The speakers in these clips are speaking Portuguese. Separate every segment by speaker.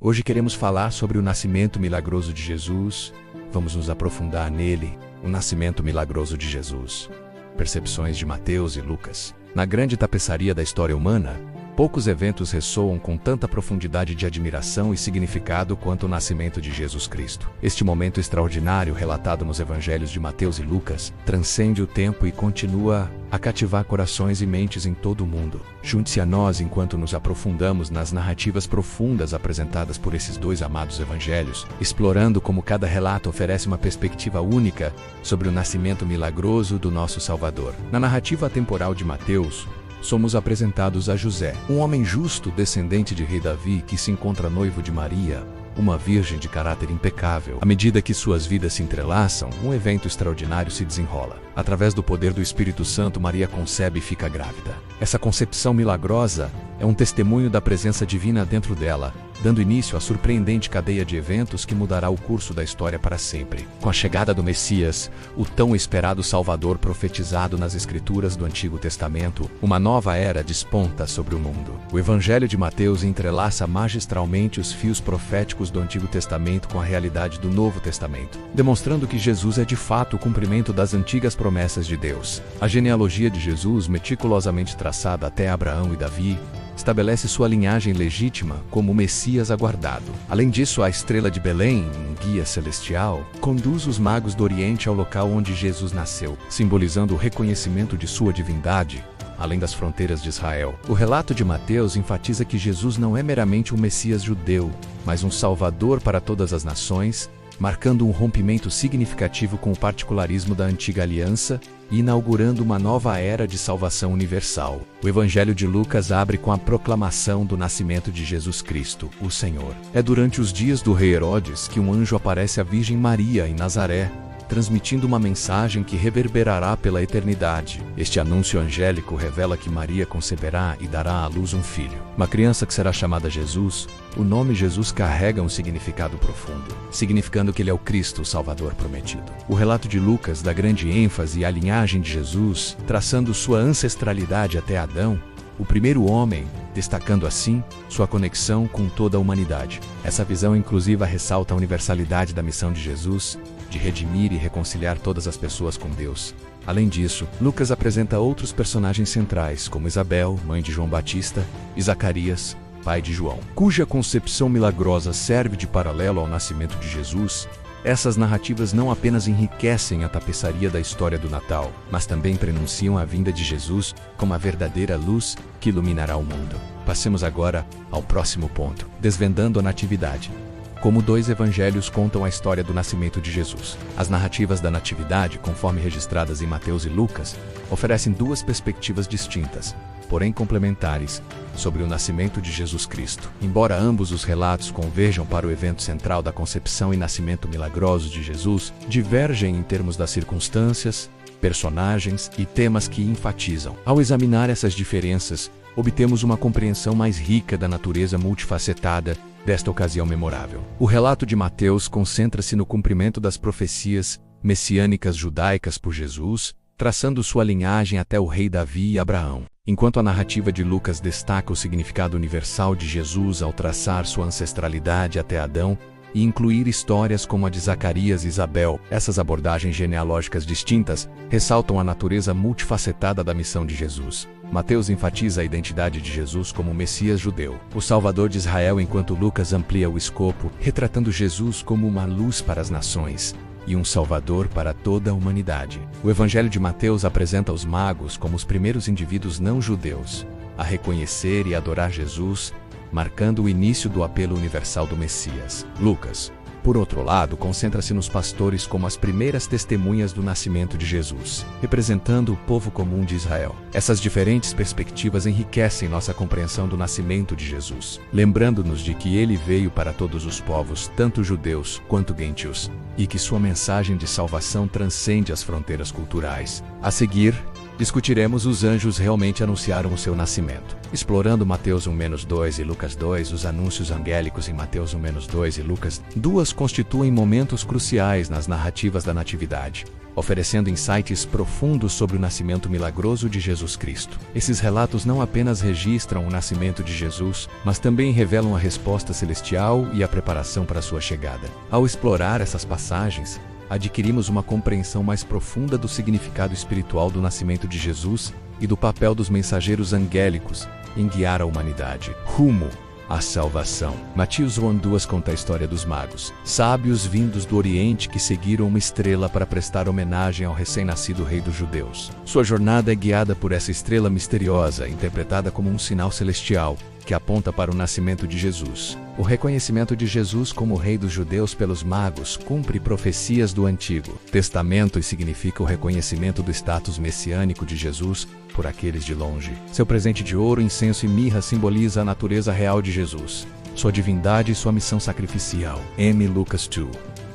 Speaker 1: Hoje queremos falar sobre o nascimento milagroso de Jesus. Vamos nos aprofundar nele, o nascimento milagroso de Jesus. Percepções de Mateus e Lucas. Na grande tapeçaria da história humana, poucos eventos ressoam com tanta profundidade de admiração e significado quanto o nascimento de Jesus Cristo. Este momento extraordinário, relatado nos evangelhos de Mateus e Lucas, transcende o tempo e continua a cativar corações e mentes em todo o mundo. Junte-se a nós enquanto nos aprofundamos nas narrativas profundas apresentadas por esses dois amados evangelhos, explorando como cada relato oferece uma perspectiva única sobre o nascimento milagroso do nosso Salvador. Na narrativa atemporal de Mateus, somos apresentados a José, um homem justo, descendente de rei Davi, que se encontra noivo de Maria, uma virgem de caráter impecável. À medida que suas vidas se entrelaçam, um evento extraordinário se desenrola. Através do poder do Espírito Santo, Maria concebe e fica grávida. Essa concepção milagrosa é um testemunho da presença divina dentro dela, dando início à surpreendente cadeia de eventos que mudará o curso da história para sempre. Com a chegada do Messias, o tão esperado Salvador profetizado nas Escrituras do Antigo Testamento, uma nova era desponta sobre o mundo. O Evangelho de Mateus entrelaça magistralmente os fios proféticos do Antigo Testamento com a realidade do Novo Testamento, demonstrando que Jesus é de fato o cumprimento das antigas promessas de Deus. A genealogia de Jesus, meticulosamente traçada até Abraão e Davi, estabelece sua linhagem legítima como o Messias aguardado. Além disso, a estrela de Belém, um guia celestial, conduz os magos do Oriente ao local onde Jesus nasceu, simbolizando o reconhecimento de sua divindade, além das fronteiras de Israel. O relato de Mateus enfatiza que Jesus não é meramente um Messias judeu, mas um Salvador para todas as nações, marcando um rompimento significativo com o particularismo da antiga aliança e inaugurando uma nova era de salvação universal. O Evangelho de Lucas abre com a proclamação do nascimento de Jesus Cristo, o Senhor. É durante os dias do rei Herodes que um anjo aparece à Virgem Maria em Nazaré, transmitindo uma mensagem que reverberará pela eternidade. Este anúncio angélico revela que Maria conceberá e dará à luz um filho, uma criança que será chamada Jesus. O nome Jesus carrega um significado profundo, significando que ele é o Cristo, o Salvador prometido. O relato de Lucas dá grande ênfase à linhagem de Jesus, traçando sua ancestralidade até Adão, o primeiro homem, destacando assim sua conexão com toda a humanidade. Essa visão inclusiva ressalta a universalidade da missão de Jesus, de redimir e reconciliar todas as pessoas com Deus. Além disso, Lucas apresenta outros personagens centrais, como Isabel, mãe de João Batista, e Zacarias, pai de João, cuja concepção milagrosa serve de paralelo ao nascimento de Jesus. Essas narrativas não apenas enriquecem a tapeçaria da história do Natal, mas também prenunciam a vinda de Jesus como a verdadeira luz que iluminará o mundo. Passemos agora ao próximo ponto, desvendando a natividade. Como dois evangelhos contam a história do nascimento de Jesus. As narrativas da natividade, conforme registradas em Mateus e Lucas, oferecem duas perspectivas distintas, porém complementares, sobre o nascimento de Jesus Cristo. Embora ambos os relatos converjam para o evento central da concepção e nascimento milagroso de Jesus, divergem em termos das circunstâncias, personagens e temas que enfatizam. Ao examinar essas diferenças, obtemos uma compreensão mais rica da natureza multifacetada desta ocasião memorável. O relato de Mateus concentra-se no cumprimento das profecias messiânicas judaicas por Jesus, traçando sua linhagem até o rei Davi e Abraão, enquanto a narrativa de Lucas destaca o significado universal de Jesus ao traçar sua ancestralidade até Adão e incluir histórias como a de Zacarias e Isabel. Essas abordagens genealógicas distintas ressaltam a natureza multifacetada da missão de Jesus. Mateus enfatiza a identidade de Jesus como o Messias judeu, o Salvador de Israel, enquanto Lucas amplia o escopo, retratando Jesus como uma luz para as nações e um Salvador para toda a humanidade. O Evangelho de Mateus apresenta os magos como os primeiros indivíduos não-judeus a reconhecer e adorar Jesus, marcando o início do apelo universal do Messias. Lucas, por outro lado, concentra-se nos pastores como as primeiras testemunhas do nascimento de Jesus, representando o povo comum de Israel. Essas diferentes perspectivas enriquecem nossa compreensão do nascimento de Jesus, lembrando-nos de que ele veio para todos os povos, tanto judeus quanto gentios, e que sua mensagem de salvação transcende as fronteiras culturais. A seguir, discutiremos os anjos realmente anunciaram o seu nascimento. Explorando Mateus 1-2 e Lucas 2, os anúncios angélicos em Mateus 1-2 e Lucas 2 constituem momentos cruciais nas narrativas da Natividade, oferecendo insights profundos sobre o nascimento milagroso de Jesus Cristo. Esses relatos não apenas registram o nascimento de Jesus, mas também revelam a resposta celestial e a preparação para sua chegada. Ao explorar essas passagens, adquirimos uma compreensão mais profunda do significado espiritual do nascimento de Jesus e do papel dos mensageiros angélicos em guiar a humanidade rumo à salvação. Mateus 1:2 conta a história dos magos, sábios vindos do Oriente que seguiram uma estrela para prestar homenagem ao recém-nascido rei dos judeus. Sua jornada é guiada por essa estrela misteriosa, interpretada como um sinal celestial, que aponta para o nascimento de Jesus. O reconhecimento de Jesus como rei dos judeus pelos magos cumpre profecias do Antigo Testamento e significa o reconhecimento do status messiânico de Jesus por aqueles de longe. Seu presente de ouro, incenso e mirra simboliza a natureza real de Jesus, sua divindade e sua missão sacrificial. Lucas 2.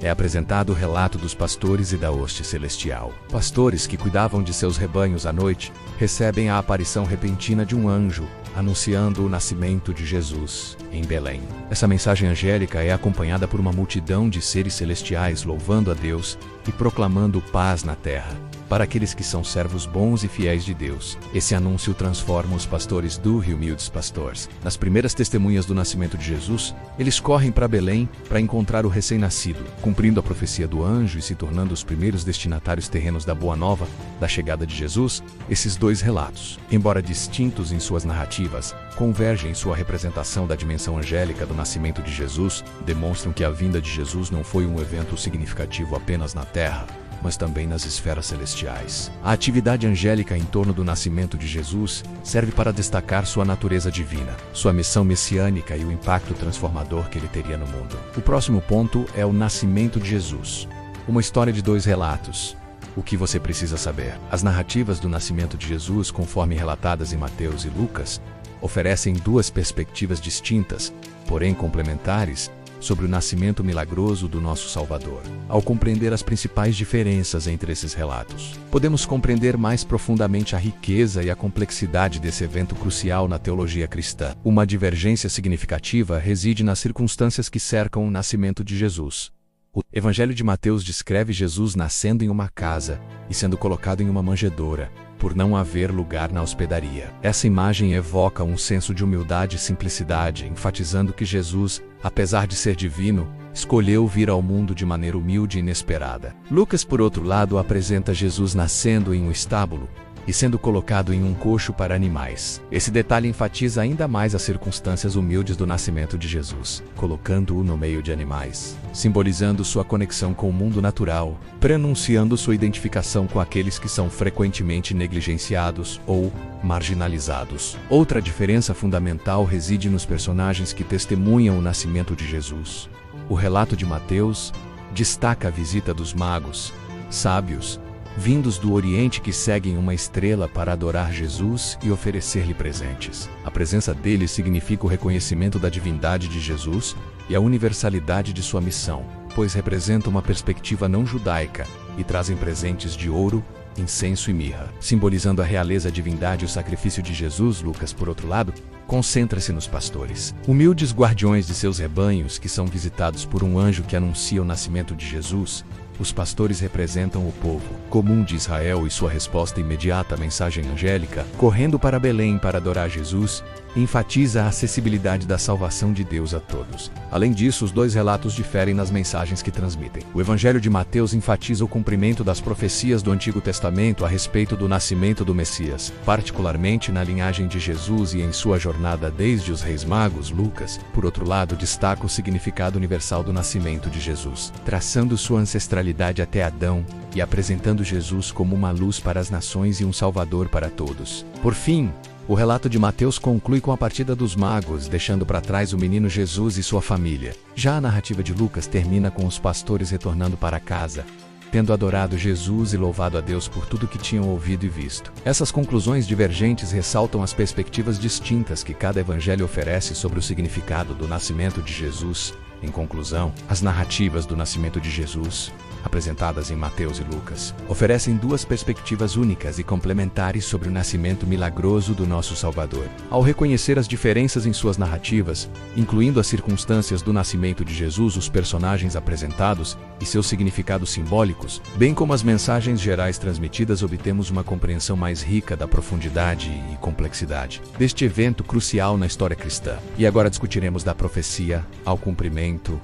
Speaker 1: É apresentado o relato dos pastores e da hoste celestial. Pastores que cuidavam de seus rebanhos à noite recebem a aparição repentina de um anjo, anunciando o nascimento de Jesus em Belém. Essa mensagem angélica é acompanhada por uma multidão de seres celestiais louvando a Deus e proclamando paz na terra. Para aqueles que são servos bons e fiéis de Deus, esse anúncio transforma os pastores do Rio Humildes Pastores. Nas primeiras testemunhas do nascimento de Jesus, eles correm para Belém para encontrar o recém-nascido, cumprindo a profecia do anjo e se tornando os primeiros destinatários terrenos da Boa Nova da chegada de Jesus. Esses dois relatos, embora distintos em suas narrativas, convergem em sua representação da dimensão angélica do nascimento de Jesus, demonstram que a vinda de Jesus não foi um evento significativo apenas na Terra, mas também nas esferas celestiais. A atividade angélica em torno do nascimento de Jesus serve para destacar sua natureza divina, sua missão messiânica e o impacto transformador que ele teria no mundo. O próximo ponto é o nascimento de Jesus. Uma história de dois relatos. O que você precisa saber? As narrativas do nascimento de Jesus, conforme relatadas em Mateus e Lucas, oferecem duas perspectivas distintas, porém complementares, sobre o nascimento milagroso do nosso Salvador. Ao compreender as principais diferenças entre esses relatos, podemos compreender mais profundamente a riqueza e a complexidade desse evento crucial na teologia cristã. Uma divergência significativa reside nas circunstâncias que cercam o nascimento de Jesus. O Evangelho de Mateus descreve Jesus nascendo em uma casa e sendo colocado em uma manjedoura, por não haver lugar na hospedaria. Essa imagem evoca um senso de humildade e simplicidade, enfatizando que Jesus, apesar de ser divino, escolheu vir ao mundo de maneira humilde e inesperada. Lucas, por outro lado, apresenta Jesus nascendo em um estábulo e sendo colocado em um coxo para animais. Esse detalhe enfatiza ainda mais as circunstâncias humildes do nascimento de Jesus, colocando-o no meio de animais, simbolizando sua conexão com o mundo natural, prenunciando sua identificação com aqueles que são frequentemente negligenciados ou marginalizados. Outra diferença fundamental reside nos personagens que testemunham o nascimento de Jesus. O relato de Mateus destaca a visita dos magos, sábios, vindos do Oriente que seguem uma estrela para adorar Jesus e oferecer-lhe presentes. A presença deles significa o reconhecimento da divindade de Jesus e a universalidade de sua missão, pois representam uma perspectiva não judaica e trazem presentes de ouro, incenso e mirra. Simbolizando a realeza, a divindade e o sacrifício de Jesus, Lucas, por outro lado, concentra-se nos pastores, humildes guardiões de seus rebanhos que são visitados por um anjo que anuncia o nascimento de Jesus. Os pastores representam o povo comum de Israel e sua resposta imediata à mensagem angélica, correndo para Belém para adorar Jesus, enfatiza a acessibilidade da salvação de Deus a todos. Além disso, os dois relatos diferem nas mensagens que transmitem. O Evangelho de Mateus enfatiza o cumprimento das profecias do Antigo Testamento a respeito do nascimento do Messias, particularmente na linhagem de Jesus e em sua jornada desde os Reis Magos. Lucas, por outro lado, destaca o significado universal do nascimento de Jesus, traçando sua ancestralidade até Adão e apresentando Jesus como uma luz para as nações e um salvador para todos. Por fim, o relato de Mateus conclui com a partida dos magos, deixando para trás o menino Jesus e sua família. Já a narrativa de Lucas termina com os pastores retornando para casa, tendo adorado Jesus e louvado a Deus por tudo que tinham ouvido e visto. Essas conclusões divergentes ressaltam as perspectivas distintas que cada evangelho oferece sobre o significado do nascimento de Jesus. Em conclusão, as narrativas do nascimento de Jesus apresentadas em Mateus e Lucas, oferecem duas perspectivas únicas e complementares sobre o nascimento milagroso do nosso Salvador. Ao reconhecer as diferenças em suas narrativas, incluindo as circunstâncias do nascimento de Jesus, os personagens apresentados e seus significados simbólicos, bem como as mensagens gerais transmitidas, obtemos uma compreensão mais rica da profundidade e complexidade deste evento crucial na história cristã. E agora discutiremos da profecia ao cumprimento,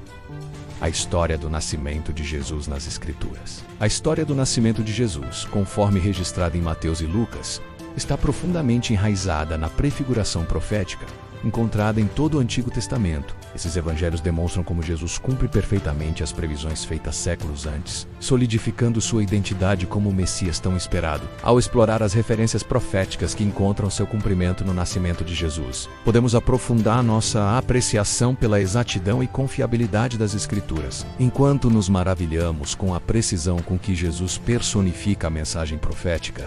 Speaker 1: a história do nascimento de Jesus nas Escrituras. A história do nascimento de Jesus, conforme registrada em Mateus e Lucas, está profundamente enraizada na prefiguração profética encontrada em todo o Antigo Testamento. Esses evangelhos demonstram como Jesus cumpre perfeitamente as previsões feitas séculos antes, solidificando sua identidade como o Messias tão esperado. Ao explorar as referências proféticas que encontram seu cumprimento no nascimento de Jesus, podemos aprofundar nossa apreciação pela exatidão e confiabilidade das Escrituras, enquanto nos maravilhamos com a precisão com que Jesus personifica a mensagem profética.